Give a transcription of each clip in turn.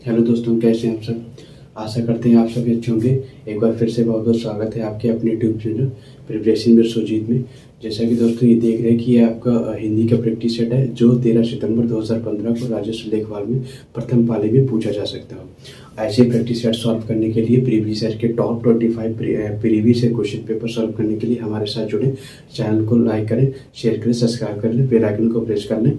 Hello दोस्तों, कैसे हैं आप सब। आशा करते हैं आप सभी अच्छे होंगे। एक बार फिर से बहुत बहुत स्वागत है आपके अपने YouTube channel preparation with Sujeet में। जैसा कि दोस्तों ये देख रहे हैं कि ये आपका हिंदी का प्रैक्टिस सेट है जो 13 सितंबर 2015 को राजस्व लेखपाल में प्रथम पाली में पूछा जा सकता है। ऐसे प्रैक्टिस सेट सॉल्व करने के लिए प्रीवियस ईयर के top 25 previous year question paper solve करने के लिए हमारे साथ जुड़े। चैनल को लाइक करें, शेयर करें, सब्सक्राइब कर लें, बेल आइकन को प्रेस कर लें।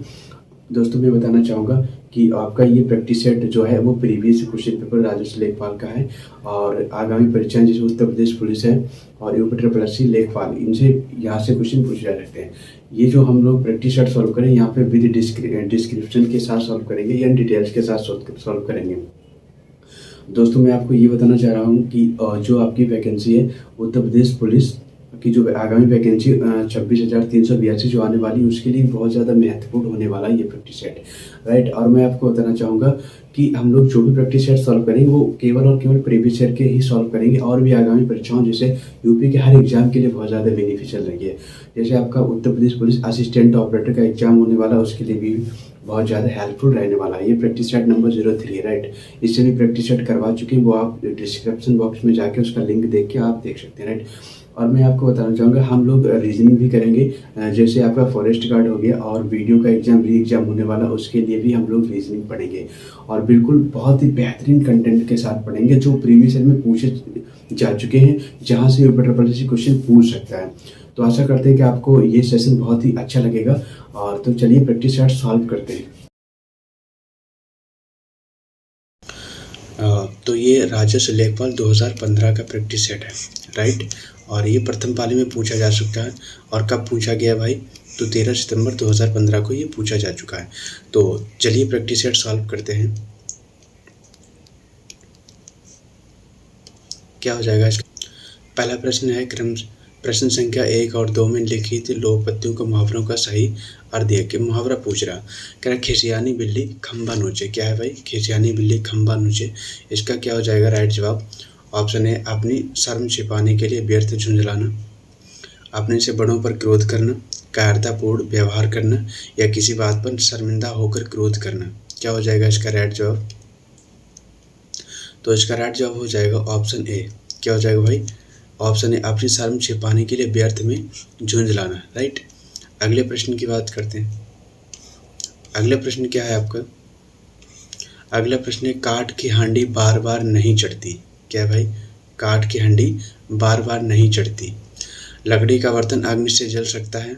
दोस्तों मैं बताना चाहूँगा कि आपका ये प्रैक्टिस सेट जो है वो प्रीवियस क्वेश्चन पेपर राजस्व लेखपाल का है और आगामी परीक्षाएं जैसे उत्तर प्रदेश पुलिस है और यूपी लेखपाल, इनसे यहाँ से क्वेश्चन पूछे जा सकते हैं। ये जो हम लोग प्रैक्टिस सेट सॉल्व करें यहाँ पे विद डिस्क्रिप्शन के साथ सॉल्व करेंगे या डिटेल्स के साथ सॉल्व करेंगे। दोस्तों मैं आपको ये बताना चाह रहा हूँ कि जो आपकी वैकेंसी है उत्तर प्रदेश पुलिस की, जो आगामी वैकेंसी 26,382 जो आने वाली है उसके लिए बहुत ज़्यादा महत्वपूर्ण होने वाला है ये प्रैक्टिस सेट, राइट। और मैं आपको बताना चाहूँगा कि हम लोग जो भी प्रैक्टिस सेट सॉल्व करेंगे वो केवल और केवल प्रीवियस ईयर के ही सॉल्व करेंगे और भी आगामी परीक्षाओं जैसे यूपी के हर एग्जाम के लिए बहुत ज़्यादा बेनिफिशियल रहेंगे। जैसे आपका Uttar Pradesh police assistant operator का एग्जाम होने वाला है उसके लिए भी बहुत ज़्यादा हेल्पफुल रहने वाला है ये प्रैक्टिस सेट नंबर 03, राइट। इससे भी प्रैक्टिस सेट करवा चुके हैं, वो आप डिस्क्रिप्शन बॉक्स में जाके उसका लिंक देख के आप देख सकते हैं, राइट। और मैं आपको बताना चाहूँगा हम लोग रीजनिंग भी करेंगे, जैसे आपका फॉरेस्ट गार्ड हो गया और वीडियो का री एग्जाम होने वाला उसके लिए भी हम लोग रीजनिंग पढ़ेंगे और बिल्कुल बहुत ही बेहतरीन कंटेंट के साथ पढ़ेंगे जो प्रीवियस ईयर में पूछे जा चुके हैं, जहाँ से यूपी से क्वेश्चन पूछ सकता है। तो आशा करते हैं कि आपको ये सेशन बहुत ही अच्छा लगेगा। और तो चलिए प्रैक्टिस सेट सॉल्व करते हैं। तो ये राजस्व लेखपाल 2015 का प्रैक्टिस सेट है, राइट। और ये प्रथम पाली में पूछा जा सकता है। और कब पूछा गया भाई, तो 13 सितंबर 2015 को ये पूछा जा चुका है। तो चलिए प्रैक्टिस सेट सॉल्व करते हैं। क्या हो जाएगा इसका। पहला प्रश्न है प्रश्न संख्या 1 और 2 में लिखित लोकपत्तियों का मुहावरों का सही अर्थ दिया कि मुहावरा पूछ रहा कह रहा खिसियानी बिल्ली खंबा नोचे। क्या है भाई, खिसियानी बिल्ली खंबा नोचे। इसका क्या हो जाएगा राइट जवाब। ऑप्शन ए अपनी शर्म छिपाने के लिए व्यर्थ झुंझलाना, अपने से बड़ों पर क्रोध करना, कायरतापूर्ण व्यवहार करना या किसी बात पर शर्मिंदा होकर क्रोध करना। क्या हो जाएगा इसका राइट जवाब। तो इसका राइट जवाब हो जाएगा ऑप्शन ए। क्या हो जाएगा भाई, ऑप्शन ए अपनी शर्म छिपाने के लिए व्यर्थ में झुंझलाना, राइट। अगले प्रश्न की बात करते हैं। अगला प्रश्न क्या है आपका। अगला प्रश्न है काठ की हांडी बार बार नहीं चढ़ती। क्या है भाई, काठ की हांडी बार बार नहीं चढ़ती। लकड़ी का बर्तन अग्नि से जल सकता है।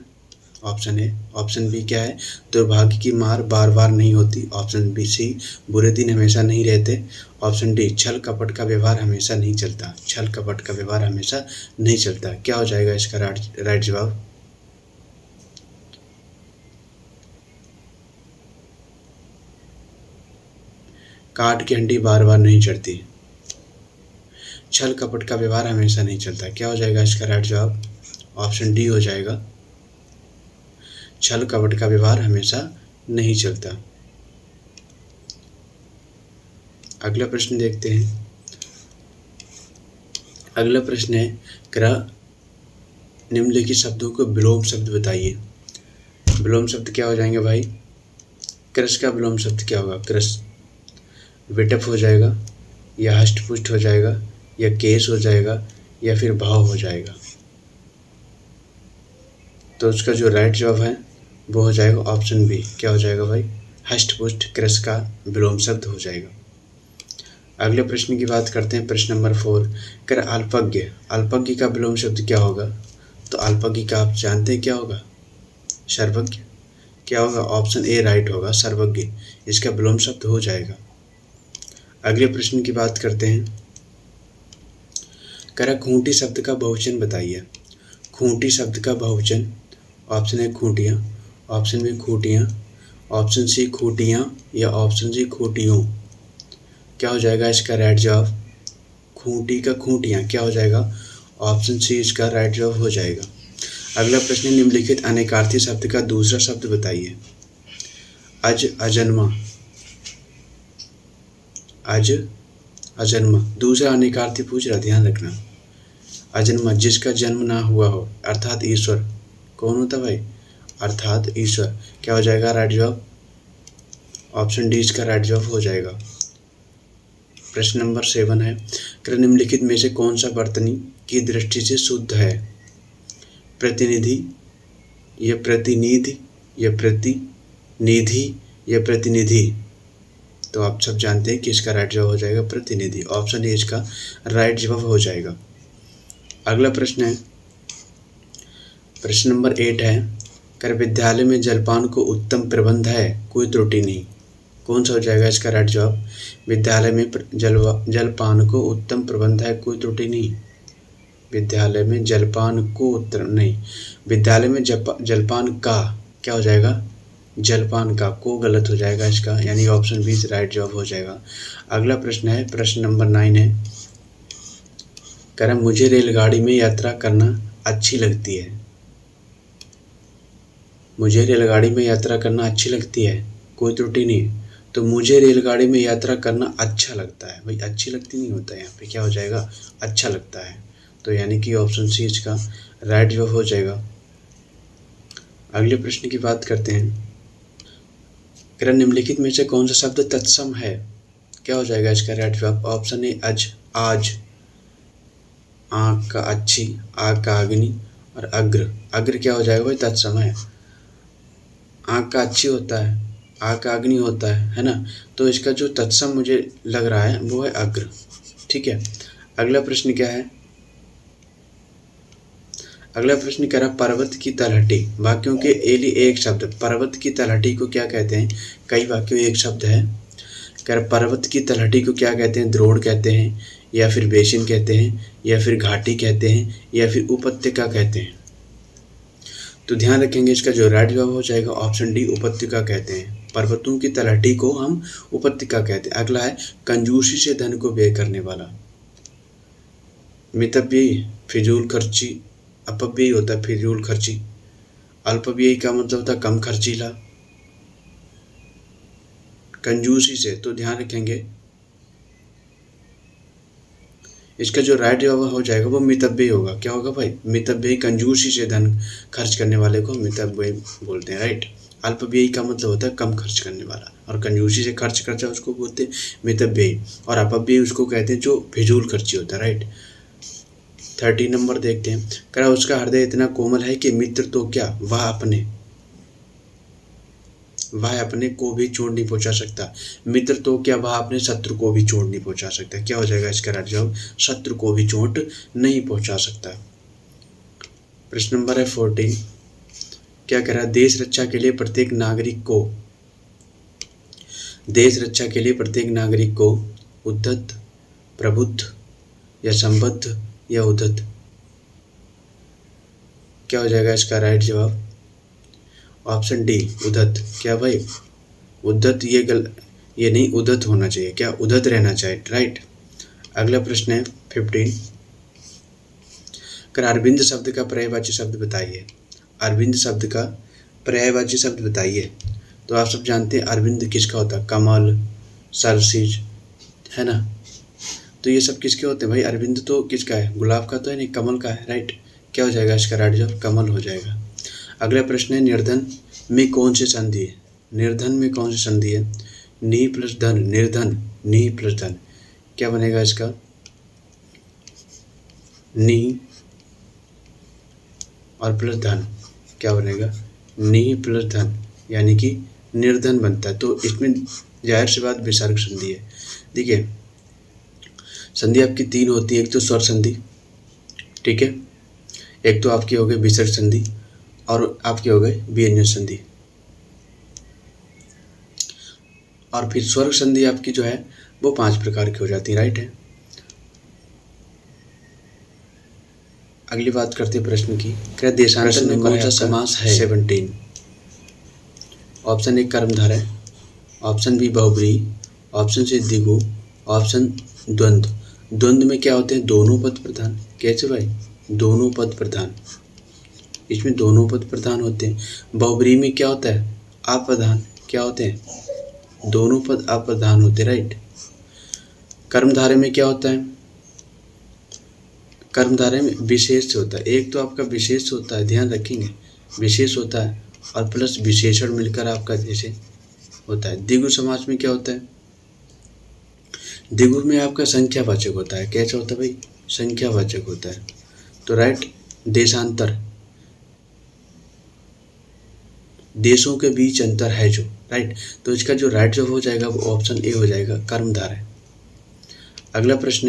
Option A. ऑप्शन बी क्या है, दुर्भाग्य की मार बार बार नहीं होती। ऑप्शन बी सी, बुरे दिन हमेशा नहीं रहते। ऑप्शन डी, छल कपट का व्यवहार हमेशा नहीं चलता। छल कपट का व्यवहार हमेशा नहीं चलता। क्या हो जाएगा इसका राइट जवाब। काठ की हंडी बार बार नहीं चढ़ती, छल कपट का व्यवहार हमेशा नहीं चलता। क्या हो जाएगा इसका राइट जवाब। ऑप्शन डी हो जाएगा, छल कपट का व्यवहार हमेशा नहीं चलता। अगला प्रश्न देखते हैं। अगला प्रश्न है निम्नलिखित शब्दों को विलोम शब्द बताइए। विलोम शब्द क्या हो जाएंगे भाई। क्रश का विलोम शब्द क्या होगा, क्रश। विटप हो जाएगा या हष्टपुष्ट हो जाएगा या केस हो जाएगा या फिर भाव हो जाएगा। तो उसका जो राइट जवाब है वो हो जाएगा ऑप्शन बी। क्या हो जाएगा भाई, हष्टपुष्ट क्रश का विलोम शब्द हो जाएगा। अगले प्रश्न की बात करते हैं। प्रश्न नंबर 4 कर अल्पज्ञ। अल्पज्ञ का विलोम शब्द क्या होगा। तो अल्पज्ञ का आप जानते हैं क्या होगा, सर्वज्ञ। क्या होगा, ऑप्शन ए राइट होगा, सर्वज्ञ इसका विलोम शब्द हो जाएगा। अगले प्रश्न की बात करते हैं। करा खूंटी शब्द का बहुवचन बताइए। खूंटी शब्द का बहुवचन, ऑप्शन ए खूंटियाँ, ऑप्शन बी खूंटियाँ, ऑप्शन सी खूंटियाँ या ऑप्शन सी खूंटियों। क्या हो जाएगा इसका राइट जवाब। खूंटी का खूंटियाँ। क्या हो जाएगा, ऑप्शन सी इसका राइट जवाब हो जाएगा। अगला प्रश्न निम्नलिखित अनेकार्थी शब्द का दूसरा शब्द बताइए। अज अजन्मा, अज अजन्मा दूसरा अनेकार्थी पूछ रहा, ध्यान रखना। अजन्मा जिसका जन्म ना हुआ हो, अर्थात ईश्वर। कौन होता भाई, अर्थात ईश्वर। क्या हो जाएगा राइट जवाब। ऑप्शन डी इसका राइट जवाब हो जाएगा। प्रश्न नंबर 7 है, निम्नलिखित में से कौन सा वर्तनी की दृष्टि से शुद्ध है? प्रतिनिधि या प्रतिनिधि या प्रतिनिधि या प्रतिनिधि? तो आप सब जानते हैं कि इसका राइट जवाब हो जाएगा प्रतिनिधि। ऑप्शन ए इसका राइट जवाब हो जाएगा। अगला प्रश्न है, प्रश्न नंबर 8 है, विद्यालय में जलपान को उत्तम प्रबंध है, कोई त्रुटि नहीं। कौन सा हो जाएगा इसका राइट जवाब? विद्यालय में जलपान को उत्तम प्रबंध है, कोई त्रुटि नहीं। विद्यालय में जलपान को नहीं, विद्यालय में जलपान का क्या हो जाएगा? जलपान का को गलत हो जाएगा इसका, यानी ऑप्शन बी राइट जवाब हो जाएगा। अगला प्रश्न है, प्रश्न नंबर 9 है, मुझे रेलगाड़ी में यात्रा करना अच्छी लगती है। मुझे रेलगाड़ी में यात्रा करना अच्छी लगती है, कोई त्रुटि नहीं। तो मुझे रेलगाड़ी में यात्रा करना अच्छा लगता है, भाई अच्छी लगती नहीं होता है, यहाँ पे क्या हो जाएगा? अच्छा लगता है। तो यानी कि ऑप्शन सी इसका राइट जवाब हो जाएगा। अगले प्रश्न की बात करते हैं, निम्नलिखित में से कौन सा शब्द तत्सम है? क्या हो जाएगा इसका राइट जवाब? ऑप्शन ए आज, आँख का अच्छी, आग का अग्नि और अग्र। अग्र क्या हो जाएगा भाई? तत्सम है। आँख का अच्छी होता है, आग का अग्नि होता है ना? तो इसका जो तत्सम मुझे लग रहा है वो है अग्र। ठीक है। अगला प्रश्न क्या है? अगला प्रश्न कह रहा, पर्वत की तलहटी, वाक्यों के एली एक शब्द। पर्वत की तलहटी को क्या कहते हैं? कई वाक्यों एक शब्द है। कह रहा, पर्वत की तलहटी को क्या कहते हैं? द्रोण कहते हैं, या फिर बेसिन कहते हैं, या फिर घाटी कहते हैं, या फिर उपत्यका कहते हैं। तो ध्यान रखेंगे, इसका जो राइट जवाब हो जाएगा ऑप्शन डी, उपत्यका कहते हैं। पर्वतों की तलहटी को हम उपत्यका कहते हैं। अगला है, कंजूसी से धन को व्यय करने वाला। मितव्ययी, फिजूल खर्ची, अपव्ययी होता है फिजूल खर्ची। अल्पव्ययी का मतलब होता है कम खर्चीला। कंजूसी से, तो ध्यान रखेंगे इसका जो राइट जवाब हो जाएगा वो मितव्ययी होगा। क्या होगा भाई? मितव्ययी, कंजूसी से धन खर्च करने वाले को मितव्ययी बोलते हैं, राइट। अल्पव्ययी का मतलब होता है कम खर्च करने वाला, और कंजूसी से खर्च करता है उसको बोलते हैं मितव्ययी, और अपव्ययी उसको कहते हैं जो फिजूल खर्ची होता है, राइट। 30 नंबर देखते हैं, कह उसका हृदय इतना कोमल है कि मित्र तो क्या वह अपने को भी चोट नहीं पहुंचा सकता। मित्र तो क्या वह अपने शत्रु को भी चोट नहीं पहुंचा सकता। क्या हो जाएगा इसका राइट जवाब? शत्रु को भी चोट नहीं पहुंचा सकता। प्रश्न नंबर है 14, क्या कह रहा है? देश रक्षा के लिए प्रत्येक नागरिक को उद्धत, प्रबुद्ध या संबद्ध या उद्धत? क्या हो जाएगा इसका राइट जवाब? ऑप्शन डी, उद्धत। क्या भाई? उद्धत ये नहीं, उद्धत होना चाहिए। क्या? उद्धत रहना चाहिए, राइट। अगला प्रश्न है 15, अरविंद शब्द का पर्यायवाची शब्द बताइए। अरविंद शब्द का पर्यायवाची शब्द बताइए। तो आप सब जानते हैं अरविंद किसका होता है? कमल, सरसिज, है ना? तो ये सब किसके होते हैं भाई? अरविंद तो किसका है? गुलाब का तो है नहीं, कमल का है, राइट। क्या हो जाएगा इसका राइट जवाब? कमल हो जाएगा। अगला प्रश्न है, निर्धन में कौन सी संधि है? निर्धन में कौन सी संधि है? नी प्लस धन, निर्धन, नी प्लस धन। क्या बनेगा इसका? नी और प्लस धन, क्या बनेगा? नी प्लस धन, यानी कि निर्धन बनता है। तो इसमें जाहिर सी बात विसर्ग संधि है। देखिए, संधि आपकी 3 होती है। एक तो स्वर संधि, ठीक है, एक तो आपकी हो गई विसर्ग संधि, और आपके हो गए व्यंजन संधि। और फिर स्वर संधि आपकी जो है वो 5 प्रकार की हो जाती है, राइट है। अगली बात करते हैं प्रश्न की, क्या देशांतर में कौन सा समास है? 17। ऑप्शन ए कर्मधारय, ऑप्शन बी बहुब्रीहि, ऑप्शन सी द्विगु, ऑप्शन द्वंद्व। द्वंद्व में क्या होते हैं? दोनों पद प्रधान। कैसे भाई? दोनों पद प्रधान, इसमें दोनों पद प्रधान होते हैं। बहुब्रीहि में क्या होता है? अप्रधान। क्या होते हैं? दोनों पद अप्रधान होते हैं, राइट। कर्मधारय में क्या होता है? कर्मधारय में विशेष होता है। एक तो आपका विशेष होता है, ध्यान रखेंगे, विशेष होता है, और प्लस विशेषण मिलकर आपका जैसे होता है। द्विगु समास में क्या होता है? द्विगु में आपका संख्यावाचक होता है। कैसा होता है भाई? संख्यावाचक होता है। तो राइट, देशांतर, देशों के बीच अंतर है जो, राइट। तो इसका जो राइट जवाब हो जाएगा वो ऑप्शन ए हो जाएगा, कर्मधारय। अगला प्रश्न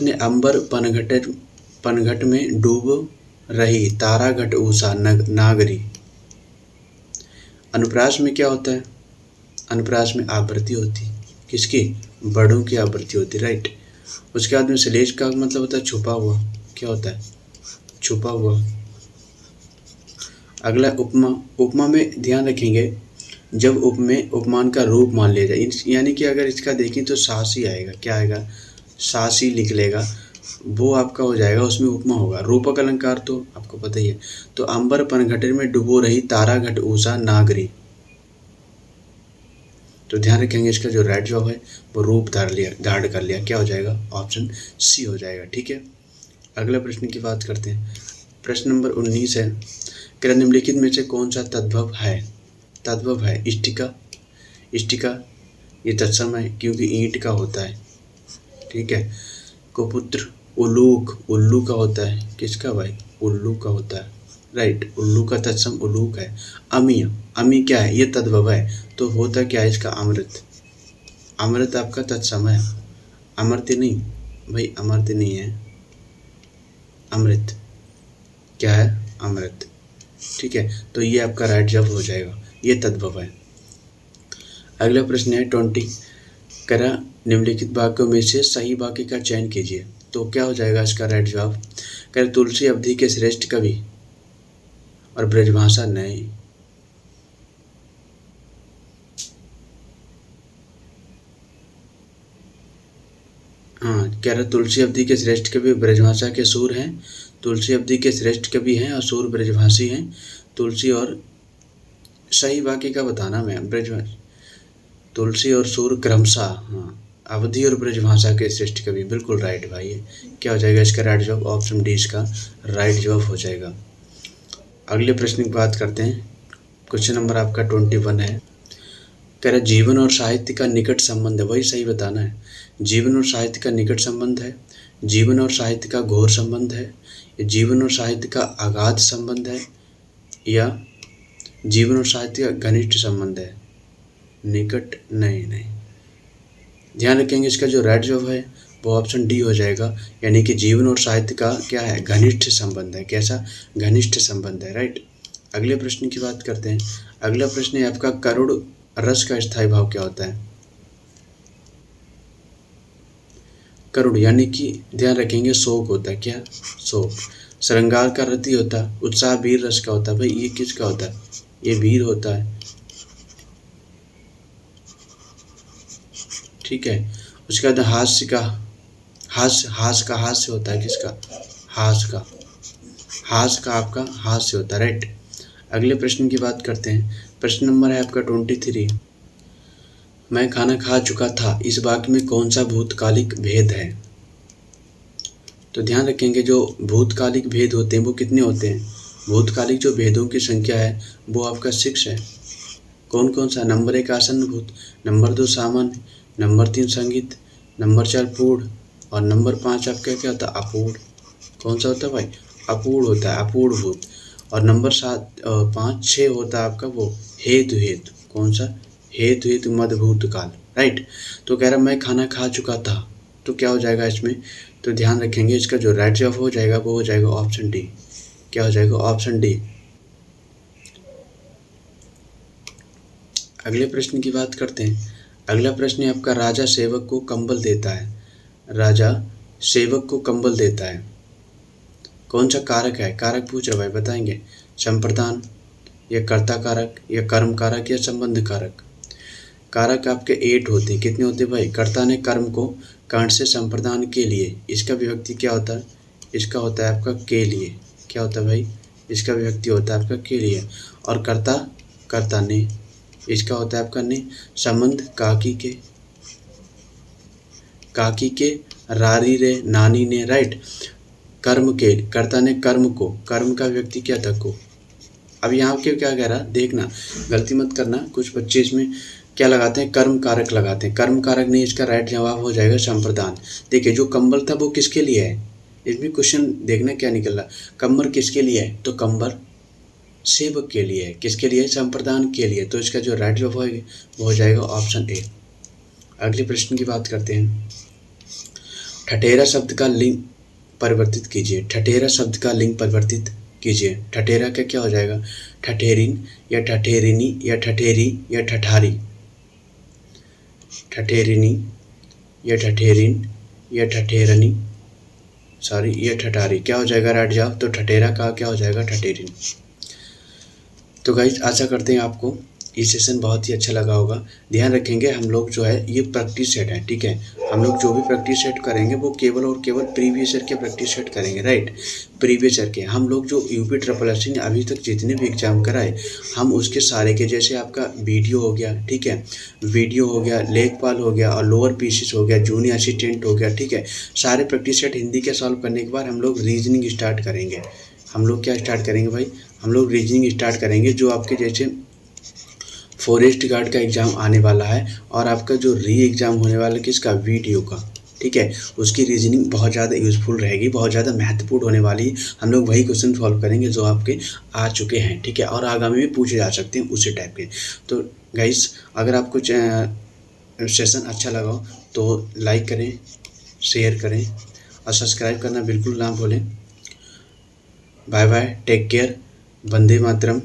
है अंबर पनघट में डूब रही तारा घट उषा नागरी। अनुप्रास में क्या होता है? अनुप्रास में आवृत्ति होती है। किसकी? बड़ों की आवृत्ति होती है, राइट। उसके बाद में श्लेष का मतलब होता है छुपा हुआ। क्या होता है? छुपा हुआ। अगला उपमा। उपमा में ध्यान रखेंगे जब उपमान का रूप मान लिया जाए, यानी कि अगर इसका देखें तो सासी आएगा। क्या आएगा? सासी निकलेगा, वो आपका हो जाएगा, उसमें उपमा होगा। रूपक अलंकार तो आपको पता ही है। तो अंबर पनघटे में डुबो रही तारा घट उषा नागरी। तो ध्यान रखेंगे इसका जो राइट जवाब है वो रूप धारण कर लिया। क्या हो जाएगा? ऑप्शन सी हो जाएगा। ठीक है, अगला प्रश्न की बात करते हैं। प्रश्न नंबर 19 है, क्या निम्नलिखित में से कौन सा तद्भव है? तद्भव है इष्टिका। इष्टिका ये तत्सम है क्योंकि ईंट का होता है। ठीक है। कुपुत्र, उलूक, उल्लू का होता है। किसका भाई? उल्लू का होता है, राइट। उल्लू का तत्सम उलूक है। अमी, अमी क्या है? ये तद्भव है। तो होता क्या है इसका? अमृत। अमृत आपका तत्सम है, अमर्त्य नहीं भाई, अमर्त्य नहीं है, अमृत। क्या है? अमृत। ठीक है, तो ये आपका राइट जवाब हो जाएगा, ये तद्भव है। अगला प्रश्न है 20, करा निम्नलिखित वाक्यों में से सही वाक्य का चयन कीजिए। तो क्या हो जाएगा इसका राइट जवाब? कह तुलसी अवधि के श्रेष्ठ कवि और ब्रजभाषा नहीं। हाँ, कह रहा तुलसी अवधि के श्रेष्ठ कवि ब्रजभाषा के सूर हैं। तुलसी अवधि के श्रेष्ठ कवि हैं और सूर ब्रजभाषी हैं। तुलसी और सही वाक्य का बताना मैं, ब्रजभाषा, तुलसी और सूर क्रमशः, हाँ, अवधि और ब्रजभाषा के श्रेष्ठ कवि। बिल्कुल राइट भाई है। क्या हो जाएगा इसका राइट जवाब? ऑप्शन डी इसका राइट जवाब हो जाएगा। अगले प्रश्न की बात करते हैं। क्वेश्चन नंबर आपका 21 है, कह रहा जीवन और साहित्य का निकट संबंध है। वही सही बताना है। जीवन और साहित्य का निकट संबंध है, जीवन और साहित्य का घोर संबंध है, या जीवन और साहित्य का अगाध संबंध है, या जीवन और साहित्य का घनिष्ठ संबंध है। निकट नहीं। ध्यान रखेंगे इसका जो राइट जवाब है वो ऑप्शन डी हो जाएगा, यानी कि जीवन और साहित्य का क्या है? घनिष्ठ संबंध है। कैसा? घनिष्ठ संबंध है, राइट। अगले प्रश्न की बात करते हैं। अगला प्रश्न है आपका, करुण रस का स्थायी भाव क्या होता है? करुण यानी कि ध्यान रखेंगे शोक होता है। क्या? शोक। श्रृंगार का रति होता है। उत्साह वीर रस का होता है। भाई ये किसका होता है? ये वीर होता है। ठीक है। उसके बाद हास्य का, हास्य होता है। किसका? हास्य का आपका हास्य होता है, राइट। अगले प्रश्न की बात करते हैं। प्रश्न नंबर है आपका 23, मैं खाना खा चुका था, इस वाक्य में कौन सा भूतकालिक भेद है? तो ध्यान रखेंगे जो भूतकालिक भेद होते हैं वो कितने होते हैं? भूतकालिक जो भेदों की संख्या है वो आपका 6 है। कौन कौन सा? नंबर 1 आसन्न भूत, नंबर 2 सामान्य, नंबर 3 संगीत, नंबर 4 पूर्ण, और नंबर 5 आपका क्या होता है? अपूर्ण। कौन सा होता है भाई? अपूर्ण होता है, अपूर्ण भूत। और नंबर 6 होता है आपका वो हेतु। कौन सा? हेतु मदभूत काल, राइट। तो कह रहा मैं खाना खा चुका था, तो क्या हो जाएगा इसमें? तो ध्यान रखेंगे इसका जो राइट जवाब हो जाएगा वो हो जाएगा ऑप्शन डी। क्या हो जाएगा? Option D. अगले प्रश्न की बात करते हैं। अगला प्रश्न है आपका, राजा सेवक को कंबल देता है। राजा सेवक को कंबल देता है, कौन सा कारक है? कारक पूछ रहा भाई, बताएंगे। संप्रदान, या कर्ता कारक, या कर्म कारक, या संबंध कारक। कारक आपके 8 होते हैं। कितने होते हैं भाई? कर्ता ने कर्म को कर्ण से संप्रदान के लिए, इसका विभक्ति क्या होता है? इसका होता है आपका के लिए। क्या होता है भाई? इसका विभक्ति होता है आपका के लिए। और कर्ता ने, इसका होता है आपका ने। संबंध काकी के रारी रे नानी ने, राइट। कर्म के, कर्ता ने कर्म को, कर्म का व्यक्ति क्या था? को। अब यहाँ के क्या कह रहा, देखना, गलती मत करना। कुछ बच्चे इसमें क्या लगाते हैं, कर्म कारक लगाते हैं। कर्म कारक नहीं, इसका राइट जवाब हो जाएगा संप्रदान। देखिए जो कंबल था वो किसके लिए है, इसमें क्वेश्चन देखना क्या निकल रहा। कंबर किसके लिए है, तो कंबर सेवक के लिए है। किसके लिए, संप्रदान के लिए। तो इसका जो राइट जवाब होगा वो हो जाएगा ऑप्शन ए। अगले प्रश्न की बात करते हैं। ठठेरा शब्द का लिंग परिवर्तित कीजिए। ठठेरा शब्द का लिंग परिवर्तित कीजिए। ठठेरा का क्या हो जाएगा, ठठेरिन या ठठेरिनी या ठठेरी या ठठारी। ठठेरिनी या ठठेरिन या ठठेरनी, सॉरी ये ठठारी। क्या हो जाएगा राइट जवाब, तो ठठेरा का क्या हो जाएगा, ठठेरिन। तो गाइज आशा करते हैं आपको ये सेशन बहुत ही अच्छा लगा होगा। ध्यान रखेंगे हम लोग जो है ये प्रैक्टिस सेट है, ठीक है। हम लोग जो भी प्रैक्टिस सेट करेंगे वो केवल और केवल प्रीवियस ईयर के प्रैक्टिस सेट करेंगे, राइट। प्रीवियस ईयर के हम लोग जो यूपी ट्रिपल एससी ने अभी तक जितने भी एग्जाम कराए हम उसके सारे के, जैसे आपका वीडियो हो गया, ठीक है, वीडियो हो गया, लेखपाल हो गया और लोअर पीसीस हो गया, जूनियर असिस्टेंट हो गया, ठीक है। सारे प्रैक्टिस सेट हिंदी के सॉल्व करने के बाद हम लोग रीजनिंग स्टार्ट करेंगे। हम लोग क्या स्टार्ट करेंगे भाई, हम लोग रीजनिंग स्टार्ट करेंगे। जो आपके जैसे फॉरेस्ट गार्ड का एग्ज़ाम आने वाला है और आपका जो री एग्ज़ाम होने वाला है किसका, वीडियो का, ठीक है, उसकी रीजनिंग बहुत ज़्यादा यूज़फुल रहेगी, बहुत ज़्यादा महत्वपूर्ण होने वाली है। हम लोग वही क्वेश्चन सॉल्व करेंगे जो आपके आ चुके हैं, ठीक है, और आगामी में पूछे जा सकते हैं उसी टाइप के। तो गाइस अगर आपको सेशन अच्छा लगा हो तो लाइक करें, शेयर करें और सब्सक्राइब करना बिल्कुल ना भूलें। Bye bye, take care, Vande Mataram.